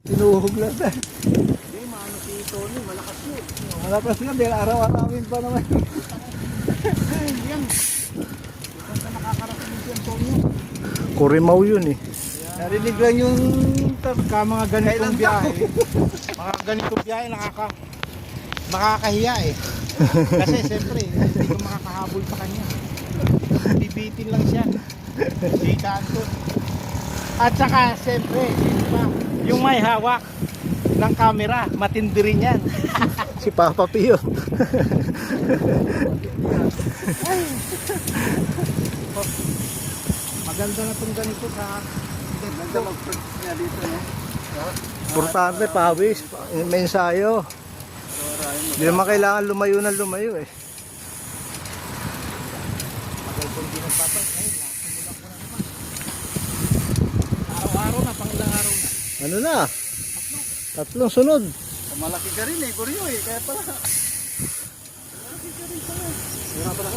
Tinuhog lang na. Hindi, maano si Tony, malakas yun. Malakas nga dahil araw-arawin pa naman. Yan. Kung sa nakakarating si Antonio. Kurimaw yun eh. Narinig lang yung Pagka mga ganitong biyahe, mga ganitong biyahe nakakahiya eh. Kasi siyempre, hindi ko makakahabol sa kanya. Bibitin lang siya. Si Anton. At saka siyempre, sino ba? Yung may hawak ng camera, matindi rin yan. Si Papa Pio. Maganda na itong ganito sa Maganda mag-practice nga dito, no? Importante, pawis. May ensayo. Hindi naman kailangan lumayo na lumayo eh. Tagal kong di nagpapag. Ngayon, nasimulan ko na naman. Araw-araw na, pang ilang araw na. Ano na? Tatlong sunod. Malaki ka rin eh, Goryo eh. Kaya pala. Malaki ka rin pala. Wala pala ka